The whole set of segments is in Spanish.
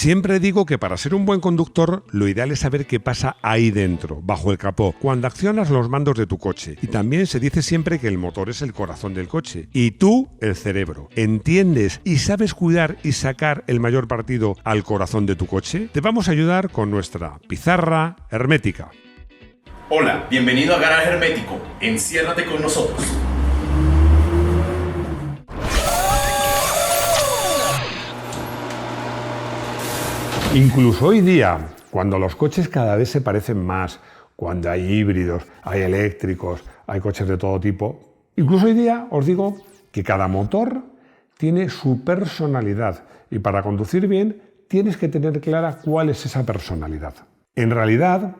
Siempre digo que para ser un buen conductor, lo ideal es saber qué pasa ahí dentro, bajo el capó, cuando accionas los mandos de tu coche. Y también se dice siempre que el motor es el corazón del coche y tú el cerebro. ¿Entiendes y sabes cuidar y sacar el mayor partido al corazón de tu coche? Te vamos a ayudar con nuestra pizarra hermética. Hola, bienvenido a Garaje Hermético. Enciérrate con nosotros. Incluso hoy día, cuando los coches cada vez se parecen más, cuando hay híbridos, hay eléctricos, hay coches de todo tipo, incluso hoy día os digo que cada motor tiene su personalidad y para conducir bien tienes que tener clara cuál es esa personalidad. En realidad,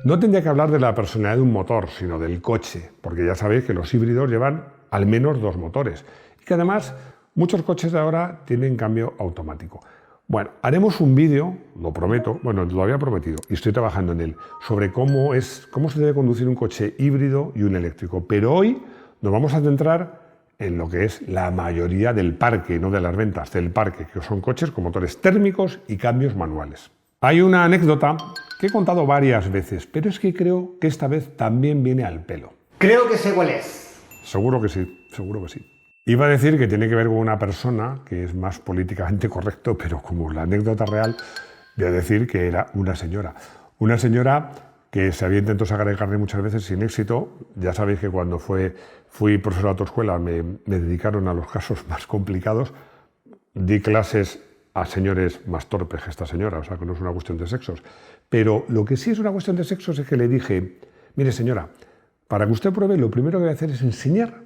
no tendría que hablar de la personalidad de un motor, sino del coche, porque ya sabéis que los híbridos llevan al menos 2 motores y que además muchos coches de ahora tienen cambio automático. Bueno, haremos un vídeo, lo prometo, bueno, lo había prometido y estoy trabajando en él, sobre cómo se debe conducir un coche híbrido y un eléctrico. Pero hoy nos vamos a centrar en lo que es la mayoría del parque, no de las ventas, del parque, que son coches con motores térmicos y cambios manuales. Hay una anécdota que he contado varias veces, pero es que creo que esta vez también viene al pelo. Creo que sé cuál es. Seguro que sí, seguro que sí. Iba a decir que tiene que ver con una persona que es más políticamente correcto, pero como la anécdota real, voy a decir que era una señora. Una señora que se había intentado sacar el carnet muchas veces sin éxito. Ya sabéis que cuando fui profesor de autoescuela me dedicaron a los casos más complicados. Di clases a señores más torpes que esta señora, o sea que no es una cuestión de sexos. Pero lo que sí es una cuestión de sexos es que le dije, mire señora, para que usted pruebe, lo primero que voy a hacer es enseñarle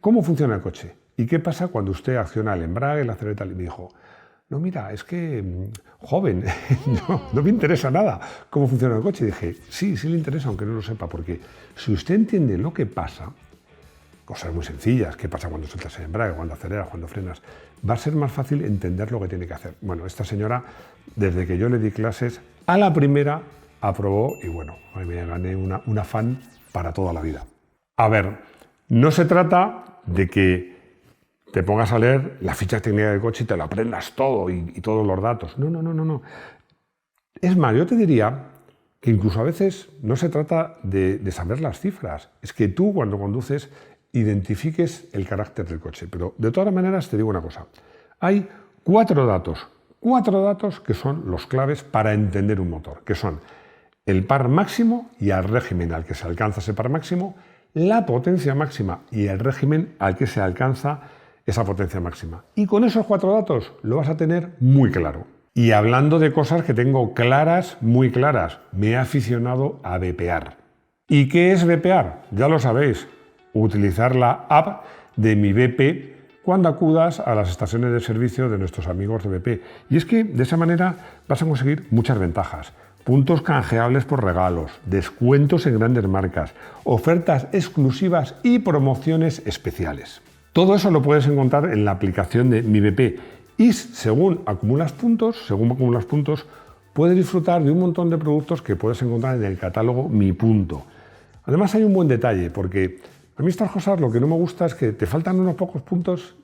cómo funciona el coche y qué pasa cuando usted acciona el embrague, la acelera y tal. Y me dijo, no, mira, es que joven, no me interesa nada cómo funciona el coche. Y dije, sí le interesa, aunque no lo sepa, porque si usted entiende lo que pasa, cosas muy sencillas, qué pasa cuando sueltas el embrague, cuando aceleras, cuando frenas, va a ser más fácil entender lo que tiene que hacer. Bueno, esta señora, desde que yo le di clases, a la primera aprobó y bueno, me gané una fan para toda la vida. A ver, no se trata de que te pongas a leer la ficha técnica del coche y te lo aprendas todo y todos los datos. No. Es más, yo te diría que incluso a veces no se trata de saber las cifras. Es que tú, cuando conduces, identifiques el carácter del coche. Pero de todas maneras te digo una cosa. Hay 4 datos que son los claves para entender un motor, que son el par máximo y el régimen al que se alcanza ese par máximo, la potencia máxima y el régimen al que se alcanza esa potencia máxima. Y con esos 4 datos lo vas a tener muy claro. Y hablando de cosas que tengo claras, muy claras, me he aficionado a VPR. ¿Y qué es VPR? Ya lo sabéis, utilizar la app de Mi BP cuando acudas a las estaciones de servicio de nuestros amigos de BP. Y es que de esa manera vas a conseguir muchas ventajas. Puntos canjeables por regalos, descuentos en grandes marcas, ofertas exclusivas y promociones especiales. Todo eso lo puedes encontrar en la aplicación de Mi BP y según acumulas puntos, puedes disfrutar de un montón de productos que puedes encontrar en el catálogo Mi Punto. Además hay un buen detalle, porque a mí estas cosas lo que no me gusta es que te faltan unos pocos puntos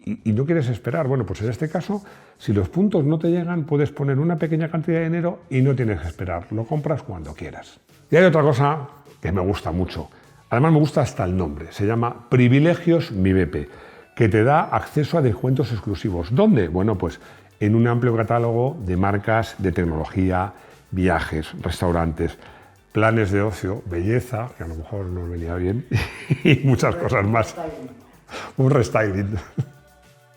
y no quieres esperar. Bueno, pues en este caso, si los puntos no te llegan, puedes poner una pequeña cantidad de dinero y no tienes que esperar. Lo compras cuando quieras. Y hay otra cosa que me gusta mucho. Además me gusta hasta el nombre. Se llama Privilegios Mi BP, que te da acceso a descuentos exclusivos. ¿Dónde? Bueno, pues en un amplio catálogo de marcas de tecnología, viajes, restaurantes, planes de ocio, belleza, que a lo mejor nos venía bien, y muchas cosas más. Un restyling.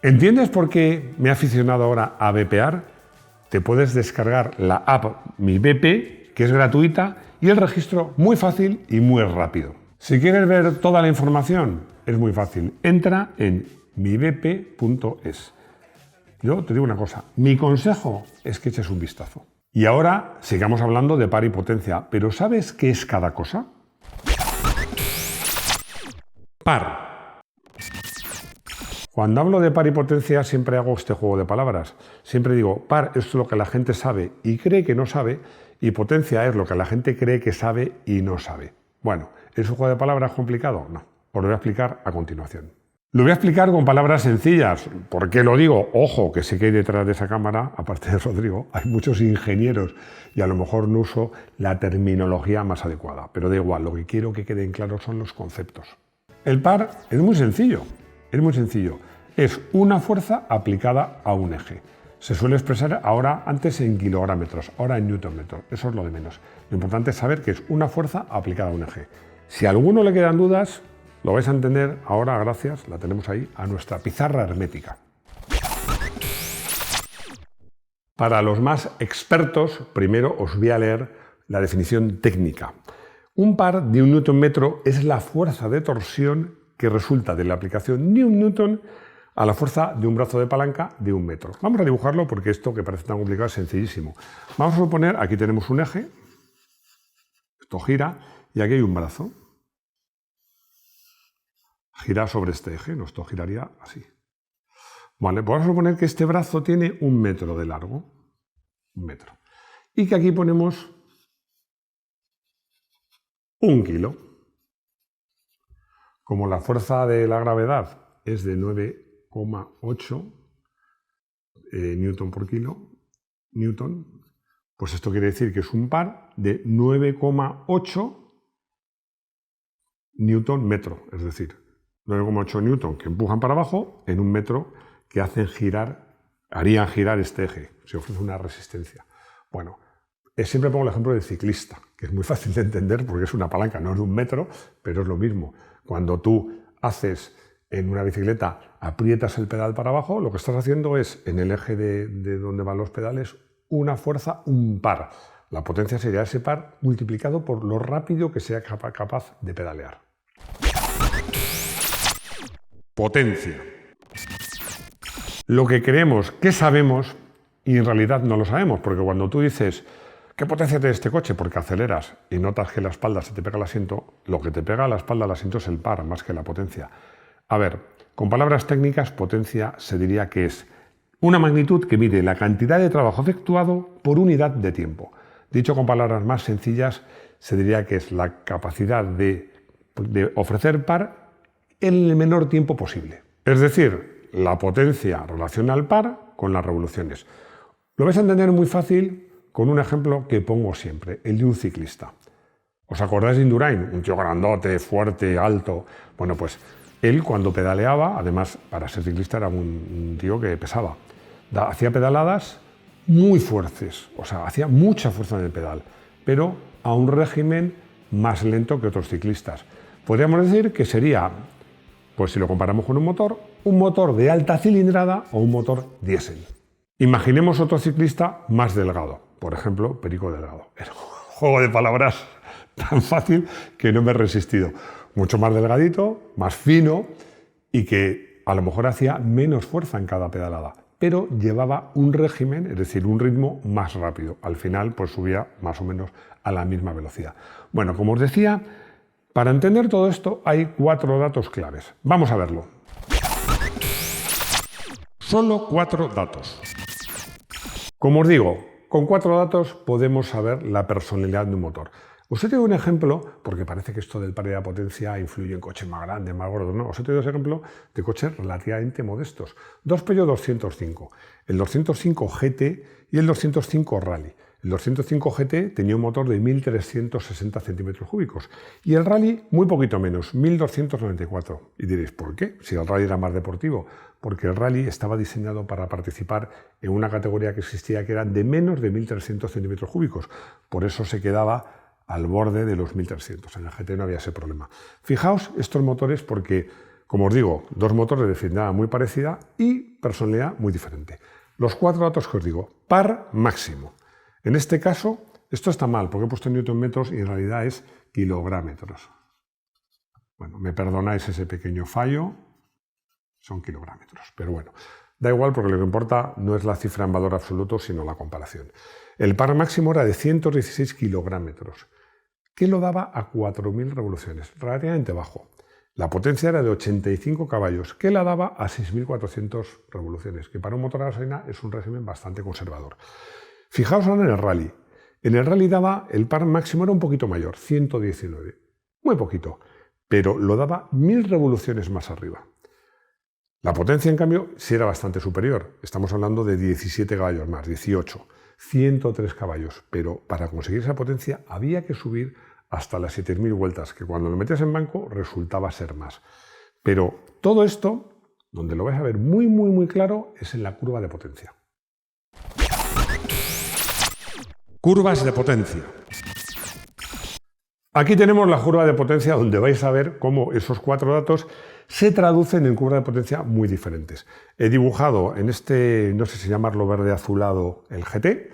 ¿Entiendes por qué me he aficionado ahora a VPR? Te puedes descargar la app Mi BP, que es gratuita, y el registro muy fácil y muy rápido. Si quieres ver toda la información, es muy fácil. Entra en mibp.es. Yo te digo una cosa, mi consejo es que eches un vistazo. Y ahora sigamos hablando de par y potencia, pero ¿sabes qué es cada cosa? Par. Cuando hablo de par y potencia siempre hago este juego de palabras. Siempre digo, par es lo que la gente sabe y cree que no sabe, y potencia es lo que la gente cree que sabe y no sabe. Bueno, ¿es un juego de palabras complicado? No. Os lo voy a explicar a continuación. Lo voy a explicar con palabras sencillas. ¿Por qué lo digo? Ojo, que sé que hay detrás de esa cámara, aparte de Rodrigo, hay muchos ingenieros y a lo mejor no uso la terminología más adecuada. Pero da igual, lo que quiero que queden claros son los conceptos. El par es muy sencillo, es muy sencillo. Es una fuerza aplicada a un eje. Se suele expresar antes en kilográmetros, ahora en newtonmetros. Eso es lo de menos. Lo importante es saber que es una fuerza aplicada a un eje. Si a alguno le quedan dudas, lo vais a entender ahora gracias, la tenemos ahí, a nuestra pizarra hermética. Para los más expertos, primero os voy a leer la definición técnica. Un par de un newtonmetro es la fuerza de torsión que resulta de la aplicación de un newton a la fuerza de un brazo de palanca de 1 metro. Vamos a dibujarlo porque esto que parece tan complicado es sencillísimo. Vamos a suponer, aquí tenemos un eje, esto gira, y aquí hay un brazo. Gira sobre este eje, esto giraría así. Vale, pues vamos a suponer que este brazo tiene 1 metro de largo, 1 metro, y que aquí ponemos 1 kilo. Como la fuerza de la gravedad es de 9,8 newton por kilo, pues esto quiere decir que es un par de 9,8 newton metro, es decir, 9,8 newton que empujan para abajo en 1 metro que harían girar este eje. Se ofrece una resistencia. Bueno, siempre pongo el ejemplo del ciclista, que es muy fácil de entender porque es una palanca, no es de 1 metro, pero es lo mismo. Cuando tú haces en una bicicleta, aprietas el pedal para abajo, lo que estás haciendo es, en el eje de donde van los pedales, una fuerza, un par. La potencia sería ese par multiplicado por lo rápido que sea capaz de pedalear. Potencia. Lo que creemos que sabemos y en realidad no lo sabemos, porque cuando tú dices ¿qué potencia tiene este coche? Porque aceleras y notas que la espalda se te pega al asiento, lo que te pega a la espalda al asiento es el par más que la potencia. A ver, con palabras técnicas, potencia se diría que es una magnitud que mide la cantidad de trabajo efectuado por unidad de tiempo. Dicho con palabras más sencillas, se diría que es la capacidad de ofrecer par en el menor tiempo posible. Es decir, la potencia relaciona al par con las revoluciones. Lo vais a entender muy fácil con un ejemplo que pongo siempre, el de un ciclista. ¿Os acordáis de Indurain? Un tío grandote, fuerte, alto. Bueno, pues él cuando pedaleaba, además para ser ciclista era un tío que pesaba, hacía pedaladas muy fuertes, o sea, hacía mucha fuerza en el pedal, pero a un régimen más lento que otros ciclistas. Podríamos decir que sería, pues si lo comparamos con un motor de alta cilindrada o un motor diésel. Imaginemos otro ciclista más delgado, por ejemplo, Perico Delgado. Es un juego de palabras tan fácil que no me he resistido. Mucho más delgadito, más fino y que a lo mejor hacía menos fuerza en cada pedalada, pero llevaba un régimen, es decir, un ritmo más rápido. Al final, pues subía más o menos a la misma velocidad. Bueno, como os decía, para entender todo esto hay 4 datos claves. Vamos a verlo. Solo 4 datos. Como os digo, con 4 datos podemos saber la personalidad de un motor. Os he traído un ejemplo, porque parece que esto del par de la potencia influye en coches más grandes, más gordos. No, os he traído ese ejemplo de coches relativamente modestos. 2 Peugeot 205, el 205 GT y el 205 Rally. El 205 GT tenía un motor de 1.360 centímetros cúbicos y el Rally muy poquito menos, 1.294. Y diréis, ¿por qué? Si el Rally era más deportivo. Porque el Rally estaba diseñado para participar en una categoría que existía que eran de menos de 1.300 centímetros cúbicos. Por eso se quedaba al borde de los 1.300. En el GT no había ese problema. Fijaos estos motores porque, como os digo, 2 motores de cilindrada muy parecida y personalidad muy diferente. Los 4 datos que os digo. Par máximo. En este caso, esto está mal porque he puesto en newtonmetros y en realidad es kilográmetros. Bueno, me perdonáis ese pequeño fallo, son kilográmetros, pero bueno, da igual porque lo que importa no es la cifra en valor absoluto, sino la comparación. El par máximo era de 116 kilográmetros, que lo daba a 4.000 revoluciones, relativamente bajo. La potencia era de 85 caballos, que la daba a 6.400 revoluciones, que para un motor a gasolina es un régimen bastante conservador. Fijaos ahora en el Rally. En el Rally daba, el par máximo era un poquito mayor, 119. Muy poquito, pero lo daba 1.000 revoluciones más arriba. La potencia, en cambio, sí era bastante superior. Estamos hablando de 17 caballos más, 18, 103 caballos. Pero para conseguir esa potencia había que subir hasta las 7.000 vueltas, que cuando lo metías en banco resultaba ser más. Pero todo esto, donde lo vais a ver muy claro, es en la curva de potencia. Curvas de potencia. Aquí tenemos la curva de potencia donde vais a ver cómo esos 4 datos se traducen en curvas de potencia muy diferentes. He dibujado en este, no sé si llamarlo verde azulado, el GT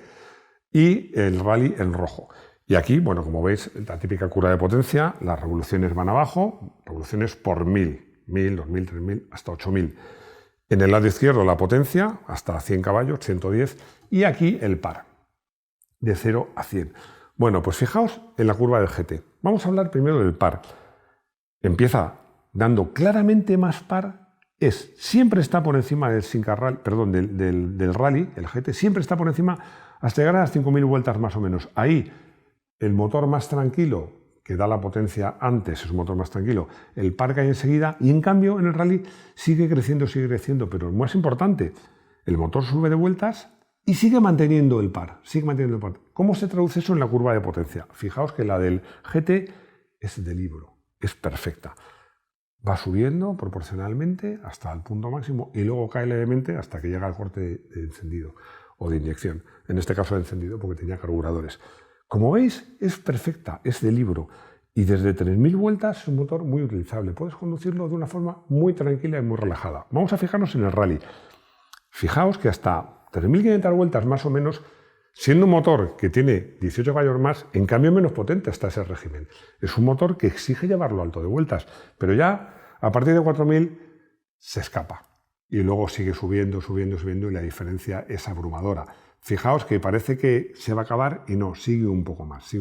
y el Rally en rojo. Y aquí, bueno, como veis, la típica curva de potencia, las revoluciones van abajo, revoluciones por 1000, 1000, 2000, 3000, hasta 8000. En el lado izquierdo la potencia, hasta 100 caballos, 110, y aquí el par, de 0 a 100. Bueno, pues fijaos en la curva del GT. Vamos a hablar primero del par. Empieza dando claramente más par, siempre está por encima del del Rally, el GT, siempre está por encima hasta llegar a las 5.000 vueltas más o menos. Ahí, el motor más tranquilo, que da la potencia antes, es un motor más tranquilo, el par cae enseguida, y en cambio en el Rally sigue creciendo, pero lo más importante, el motor sube de vueltas y sigue manteniendo el par, ¿Cómo se traduce eso en la curva de potencia? Fijaos que la del GT es de libro, es perfecta. Va subiendo proporcionalmente hasta el punto máximo y luego cae levemente hasta que llega al corte de encendido o de inyección. En este caso de encendido porque tenía carburadores. Como veis, es perfecta, es de libro. Y desde 3.000 vueltas es un motor muy utilizable. Puedes conducirlo de una forma muy tranquila y muy relajada. Vamos a fijarnos en el Rally. Fijaos que hasta 3.500 vueltas más o menos, siendo un motor que tiene 18 caballos más, en cambio menos potente está ese régimen. Es un motor que exige llevarlo alto de vueltas, pero ya a partir de 4.000 se escapa. Y luego sigue subiendo y la diferencia es abrumadora. Fijaos que parece que se va a acabar y no, sigue un poco más.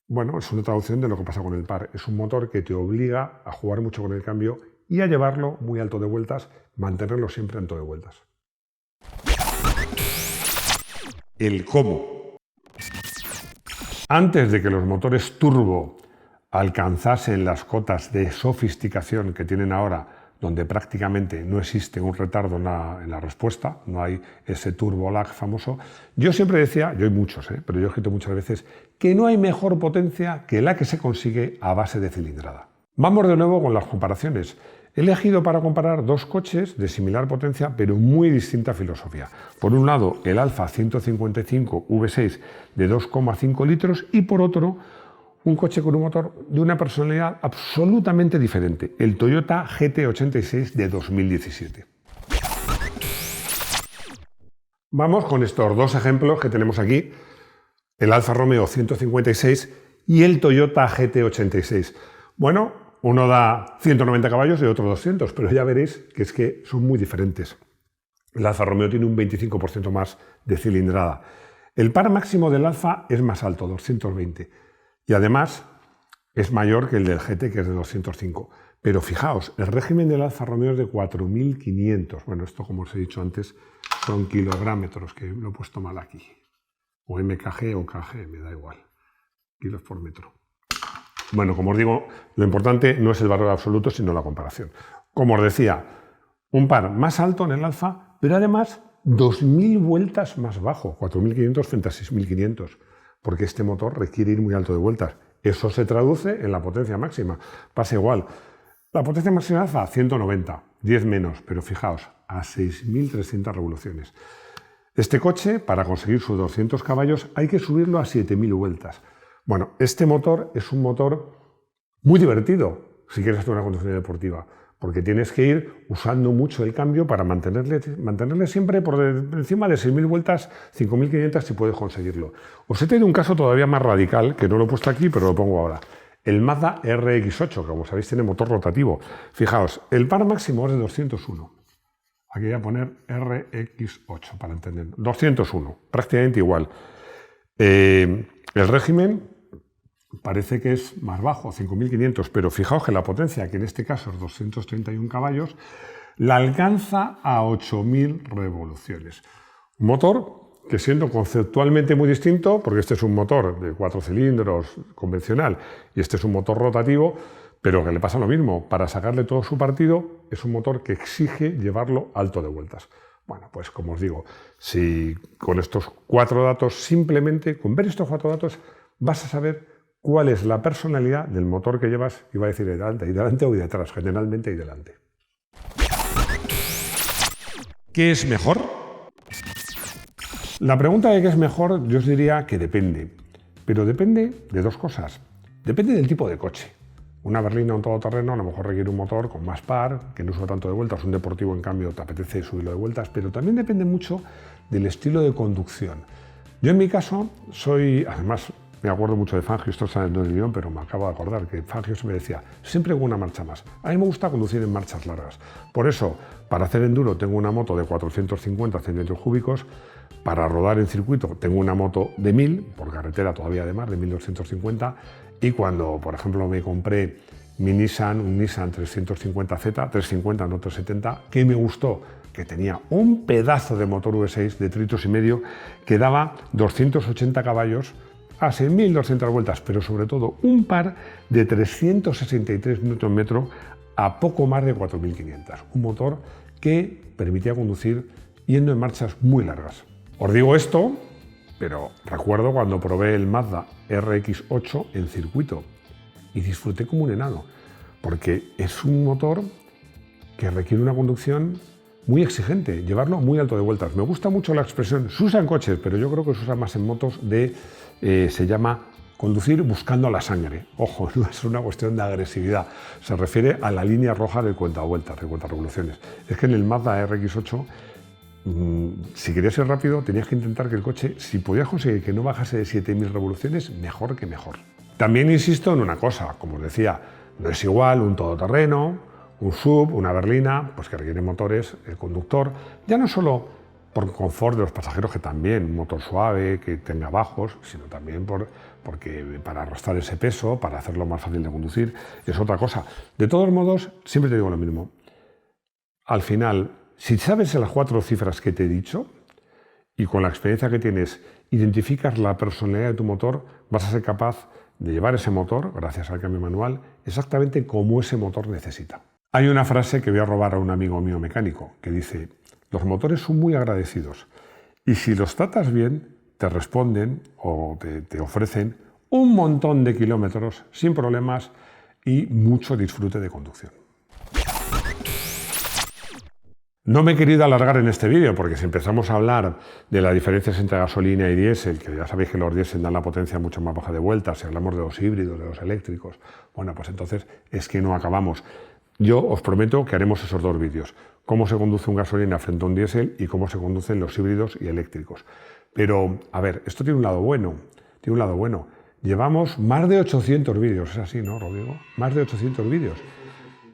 Bueno, es una traducción de lo que pasa con el par. Es un motor que te obliga a jugar mucho con el cambio y a llevarlo muy alto de vueltas, mantenerlo siempre alto de vueltas. El cómo. Antes de que los motores turbo alcanzasen las cotas de sofisticación que tienen ahora, donde prácticamente no existe un retardo en la respuesta, no hay ese turbo lag famoso, yo siempre decía, yo hay muchos, pero yo he escrito muchas veces, que no hay mejor potencia que la que se consigue a base de cilindrada. Vamos de nuevo con las comparaciones. He elegido para comparar dos coches de similar potencia, pero muy distinta filosofía. Por un lado, el Alfa 155 V6 de 2,5 litros y por otro, un coche con un motor de una personalidad absolutamente diferente, el Toyota GT86 de 2017. Vamos con estos dos ejemplos que tenemos aquí, el Alfa Romeo 156 y el Toyota GT86. Bueno, uno da 190 caballos y otro 200, pero ya veréis que es que son muy diferentes. El Alfa Romeo tiene un 25% más de cilindrada. El par máximo del Alfa es más alto, 220. Y además es mayor que el del GT, que es de 205. Pero fijaos, el régimen del Alfa Romeo es de 4.500. Bueno, esto, como os he dicho antes, son kilográmetros, que lo he puesto mal aquí. O MKG o KG, me da igual. Kilos por metro. Bueno, como os digo, lo importante no es el valor absoluto, sino la comparación. Como os decía, un par más alto en el Alfa, pero además 2.000 vueltas más bajo, 4.500 frente a 6.500. Porque este motor requiere ir muy alto de vueltas. Eso se traduce en la potencia máxima. Pasa igual. La potencia máxima Alfa, 190, 10 menos, pero fijaos, a 6.300 revoluciones. Este coche, para conseguir sus 200 caballos, hay que subirlo a 7.000 vueltas. Bueno, este motor es un motor muy divertido, si quieres hacer una conducción deportiva, porque tienes que ir usando mucho el cambio para mantenerle siempre por encima de 6.000 vueltas, 5.500 si puedes conseguirlo. Os he tenido un caso todavía más radical, que no lo he puesto aquí, pero lo pongo ahora. El Mazda RX-8, que como sabéis tiene motor rotativo. Fijaos, el par máximo es de 201. Aquí voy a poner RX-8 para entenderlo. 201, prácticamente igual. El régimen parece que es más bajo, 5.500, pero fijaos que la potencia, que en este caso es 231 caballos, la alcanza a 8.000 revoluciones. Un motor que, siendo conceptualmente muy distinto, porque este es un motor de 4 cilindros convencional y este es un motor rotativo, pero que le pasa lo mismo. Para sacarle todo su partido, es un motor que exige llevarlo alto de vueltas. Bueno, pues como os digo, si con estos 4 datos, simplemente con ver estos 4 datos, vas a saber cuál es la personalidad del motor que llevas, iba a decir ahí delante o ahí detrás, generalmente ahí delante. ¿Qué es mejor? La pregunta de qué es mejor, yo os diría que depende, pero depende de 2 cosas. Depende del tipo de coche. Una berlina o un todoterreno a lo mejor requiere un motor con más par, que no sube tanto de vueltas. Un deportivo, en cambio, te apetece subirlo de vueltas, pero también depende mucho del estilo de conducción. Yo, en mi caso, además, me acuerdo mucho de Fangio, esto está en el guión, pero me acabo de acordar que Fangio me decía, siempre con una marcha más. A mí me gusta conducir en marchas largas. Por eso, para hacer enduro tengo una moto de 450 centímetros cúbicos. Para rodar en circuito tengo una moto de 1000, por carretera todavía además, de 1250. Y cuando, por ejemplo, me compré un Nissan 350Z, 350, no 370, que me gustó, que tenía un pedazo de motor V6 de 3,5 litros que daba 280 caballos a 6.200 vueltas, pero sobre todo un par de 363 Nm a poco más de 4.500. Un motor que permitía conducir yendo en marchas muy largas. Os digo esto, pero recuerdo cuando probé el Mazda RX-8 en circuito y disfruté como un enano, porque es un motor que requiere una conducción muy exigente, llevarlo muy alto de vueltas. Me gusta mucho la expresión, se usa en coches, pero yo creo que se usa más en motos, se llama conducir buscando la sangre. Ojo, no es una cuestión de agresividad, se refiere a la línea roja del cuentavueltas, de cuentarevoluciones. Es que en el Mazda RX-8, si querías ir rápido, tenías que intentar que el coche, si podías conseguir que no bajase de 7.000 revoluciones, mejor que mejor. También insisto en una cosa, como os decía, no es igual un todoterreno, un sub, una berlina, pues que requieren motores, el conductor, ya no solo por confort de los pasajeros, que también un motor suave, que tenga bajos, sino también porque para arrastrar ese peso, para hacerlo más fácil de conducir, es otra cosa. De todos modos, siempre te digo lo mismo. Al final, si sabes las 4 cifras que te he dicho y con la experiencia que tienes identificas la personalidad de tu motor, vas a ser capaz de llevar ese motor, gracias al cambio manual, exactamente como ese motor necesita. Hay una frase que voy a robar a un amigo mío mecánico que dice: los motores son muy agradecidos y si los tratas bien, te responden o te ofrecen un montón de kilómetros sin problemas y mucho disfrute de conducción. No me he querido alargar en este vídeo porque si empezamos a hablar de las diferencias entre gasolina y diésel, que ya sabéis que los diésel dan la potencia mucho más baja de vueltas, si hablamos de los híbridos, de los eléctricos, bueno, pues entonces es que no acabamos. Yo os prometo que haremos esos 2 vídeos, cómo se conduce un gasolina frente a un diésel y cómo se conducen los híbridos y eléctricos. Pero, a ver, esto tiene un lado bueno, Llevamos más de 800 vídeos, es así, ¿no, Rodrigo? Más de 800 vídeos.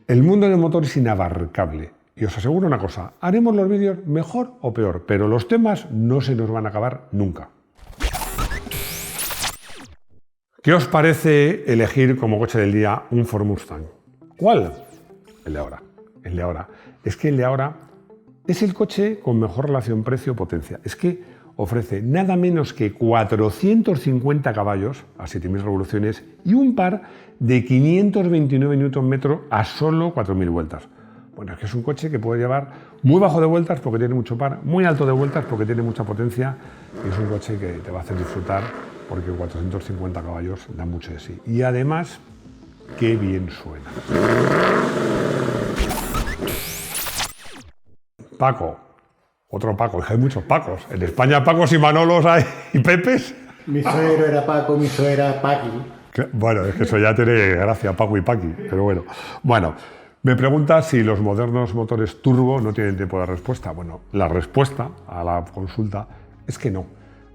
El mundo del motor es inabarcable. Y os aseguro una cosa, haremos los vídeos mejor o peor, pero los temas no se nos van a acabar nunca. ¿Qué os parece elegir como coche del día un Ford Mustang? ¿Cuál? El de ahora. El de ahora. Es que el de ahora es el coche con mejor relación precio-potencia. Es que ofrece nada menos que 450 caballos a 7.000 revoluciones y un par de 529 Nm a solo 4.000 vueltas. Bueno, es que es un coche que puede llevar muy bajo de vueltas porque tiene mucho par, muy alto de vueltas porque tiene mucha potencia y es un coche que te va a hacer disfrutar porque 450 caballos da mucho de sí. Y además, qué bien suena. Paco, otro Paco, es que hay muchos Pacos. En España Pacos y Manolos hay y Pepes. Mi suegro era Paco, mi suegra era Paqui. Bueno, es que eso ya tiene gracia, Paco y Paqui, pero bueno. Bueno. Me pregunta si los modernos motores turbo no tienen tiempo de respuesta. Bueno, la respuesta a la consulta es que no.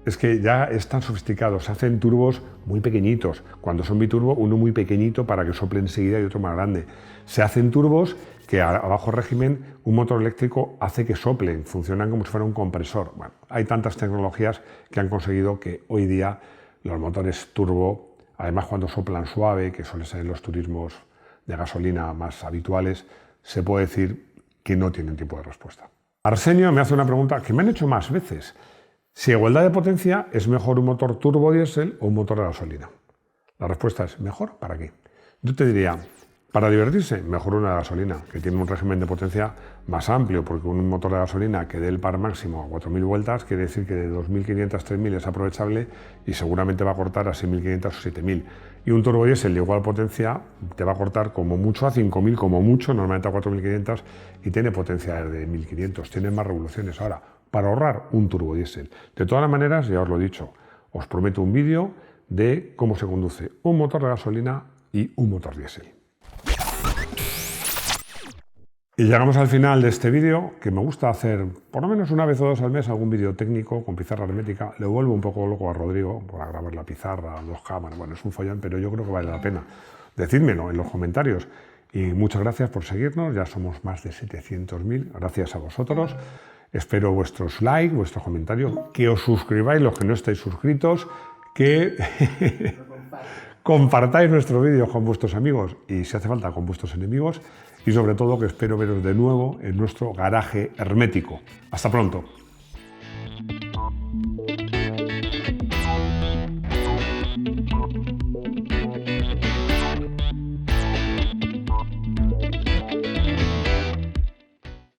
Es que ya están sofisticados, se hacen turbos muy pequeñitos. Cuando son biturbo, uno muy pequeñito para que sople enseguida y otro más grande. Se hacen turbos que a bajo régimen un motor eléctrico hace que soplen, funcionan como si fuera un compresor. Bueno, hay tantas tecnologías que han conseguido que hoy día los motores turbo, además cuando soplan suave, que suele ser en los turismos de gasolina más habituales, se puede decir que no tienen tiempo de respuesta. Arsenio me hace una pregunta que me han hecho más veces. Si a igualdad de potencia, ¿es mejor un motor turbo diésel o un motor de gasolina? La respuesta es mejor, ¿para qué? Yo te diría, Para divertirse, mejor una de gasolina, que tiene un régimen de potencia más amplio, porque un motor de gasolina que dé el par máximo a 4.000 vueltas quiere decir que de 2.500 a 3.000 es aprovechable y seguramente va a cortar a 6.500 o 7.000. Y un turbodiesel de igual potencia te va a cortar como mucho a 5.000, como mucho, normalmente a 4.500, y tiene potencia de 1.500, tiene más revoluciones. Ahora, para ahorrar un turbodiesel. De todas maneras, ya os lo he dicho, os prometo un vídeo de cómo se conduce un motor de gasolina y un motor diésel. Y llegamos al final de este vídeo, que me gusta hacer por lo menos una vez o dos al mes algún vídeo técnico con pizarra hermética. Le vuelvo un poco loco a Rodrigo para grabar la pizarra, 2 cámaras, bueno, es un follón, pero yo creo que vale la pena. Decídmelo en los comentarios. Y muchas gracias por seguirnos, ya somos más de 700.000, gracias a vosotros. Espero vuestros likes, vuestros comentarios, que os suscribáis los que no estáis suscritos, que compartáis nuestros vídeos con vuestros amigos y, si hace falta, con vuestros enemigos. Y sobre todo que espero veros de nuevo en nuestro garaje hermético. Hasta pronto.